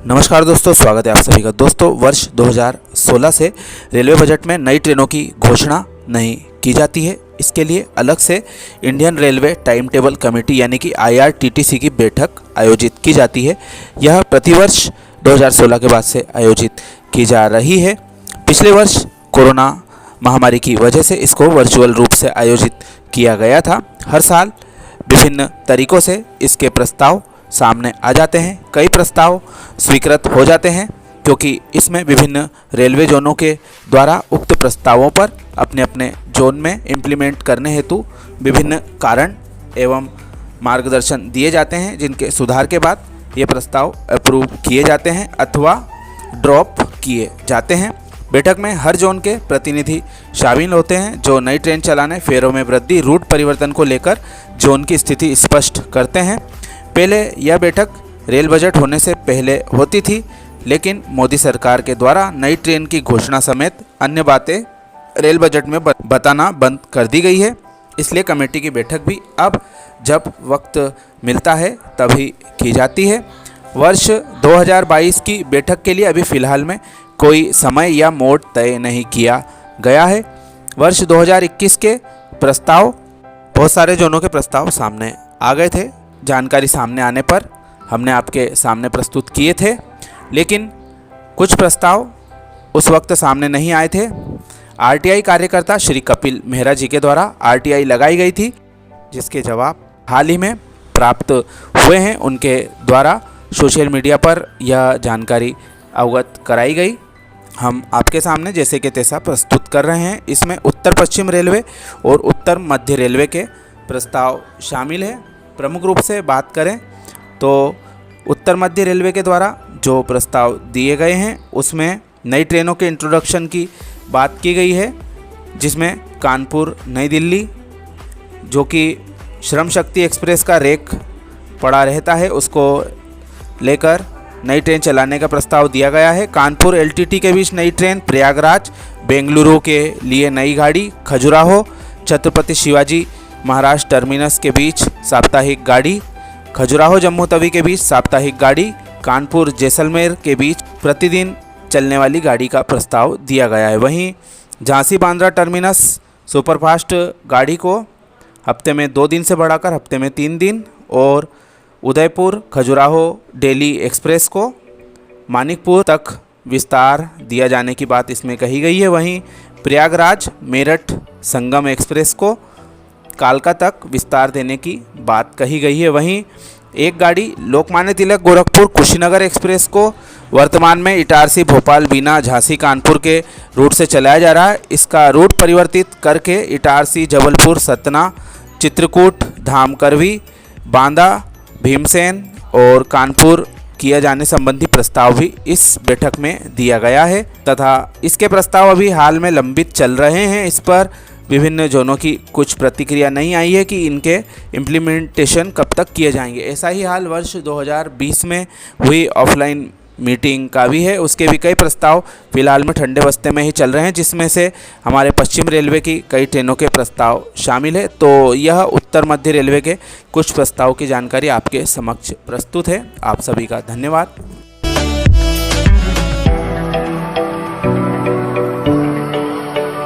नमस्कार दोस्तों, स्वागत है आप सभी का। दोस्तों, वर्ष 2016 से रेलवे बजट में नई ट्रेनों की घोषणा नहीं की जाती है। इसके लिए अलग से Indian railway time table committee यानी कि IRTTC की बैठक आयोजित की जाती है। यह प्रतिवर्ष 2016 के बाद से आयोजित की जा रही है। पिछले वर्ष कोरोना महामारी की वजह से इसको वर्चुअल रूप से आयोजित किया गया था। हर साल विभिन्न तरीक़ों से इसके प्रस्ताव सामने आ जाते हैं। कई प्रस्ताव स्वीकृत हो जाते हैं क्योंकि इसमें विभिन्न रेलवे जोनों के द्वारा उक्त प्रस्तावों पर अपने अपने जोन में इम्प्लीमेंट करने हेतु विभिन्न कारण एवं मार्गदर्शन दिए जाते हैं, जिनके सुधार के बाद ये प्रस्ताव अप्रूव किए जाते हैं अथवा ड्रॉप किए जाते हैं। बैठक में हर जोन के प्रतिनिधि शामिल होते हैं जो नई ट्रेन चलाने, फेरों में वृद्धि, रूट परिवर्तन को लेकर जोन की स्थिति स्पष्ट करते हैं। पहले यह बैठक रेल बजट होने से पहले होती थी, लेकिन मोदी सरकार के द्वारा नई ट्रेन की घोषणा समेत अन्य बातें रेल बजट में बताना बंद कर दी गई है। इसलिए कमेटी की बैठक भी अब जब वक्त मिलता है तभी की जाती है। वर्ष 2022 की बैठक के लिए अभी फ़िलहाल में कोई समय या मोड तय नहीं किया गया है। वर्ष 2021 के प्रस्ताव, बहुत सारे जोनों के प्रस्ताव सामने आ गए थे। जानकारी सामने आने पर हमने आपके सामने प्रस्तुत किए थे, लेकिन कुछ प्रस्ताव उस वक्त सामने नहीं आए थे। RTI कार्यकर्ता श्री कपिल मेहरा जी के द्वारा RTI लगाई गई थी, जिसके जवाब हाल ही में प्राप्त हुए हैं। उनके द्वारा सोशल मीडिया पर यह जानकारी अवगत कराई गई। हम आपके सामने जैसे कि तैसा प्रस्तुत कर रहे हैं। इसमें उत्तर पश्चिम रेलवे और उत्तर मध्य रेलवे के प्रस्ताव शामिल है। प्रमुख रूप से बात करें तो उत्तर मध्य रेलवे के द्वारा जो प्रस्ताव दिए गए हैं उसमें नई ट्रेनों के इंट्रोडक्शन की बात की गई है, जिसमें कानपुर नई दिल्ली जो कि श्रम शक्ति एक्सप्रेस का रेक पड़ा रहता है, उसको लेकर नई ट्रेन चलाने का प्रस्ताव दिया गया है। कानपुर LTT के बीच नई ट्रेन, प्रयागराज बेंगलुरु के लिए नई गाड़ी, खजुराहो छत्रपति शिवाजी महाराज टर्मिनस के बीच साप्ताहिक गाड़ी, खजुराहो जम्मू तवी के बीच साप्ताहिक गाड़ी, कानपुर जैसलमेर के बीच प्रतिदिन चलने वाली गाड़ी का प्रस्ताव दिया गया है। वहीं झांसी बांद्रा टर्मिनस सुपरफास्ट गाड़ी को हफ्ते में 2 दिन से बढ़ाकर हफ्ते में 3 दिन और उदयपुर खजुराहो डेली एक्सप्रेस को मानिकपुर तक विस्तार दिया जाने की बात इसमें कही गई है। वहीं प्रयागराज मेरठ संगम एक्सप्रेस को कालका तक विस्तार देने की बात कही गई है। वहीं एक गाड़ी लोकमान्य तिलक गोरखपुर कुशीनगर एक्सप्रेस को वर्तमान में इटारसी भोपाल बीना झांसी कानपुर के रूट से चलाया जा रहा है। इसका रूट परिवर्तित करके इटारसी जबलपुर सतना चित्रकूट धाम करवी बांदा भीमसेन और कानपुर किया जाने संबंधी प्रस्ताव भी इस बैठक में दिया गया है तथा इसके प्रस्ताव अभी हाल में लंबित चल रहे हैं। इस पर विभिन्न जोनों की कुछ प्रतिक्रिया नहीं आई है कि इनके इम्प्लीमेंटेशन कब तक किए जाएंगे। ऐसा ही हाल वर्ष 2020 में हुई ऑफलाइन मीटिंग का भी है। उसके भी कई प्रस्ताव फिलहाल में ठंडे बस्ते में ही चल रहे हैं, जिसमें से हमारे पश्चिम रेलवे की कई ट्रेनों के प्रस्ताव शामिल है। तो यह उत्तर मध्य रेलवे के कुछ प्रस्ताव की जानकारी आपके समक्ष प्रस्तुत है। आप सभी का धन्यवाद।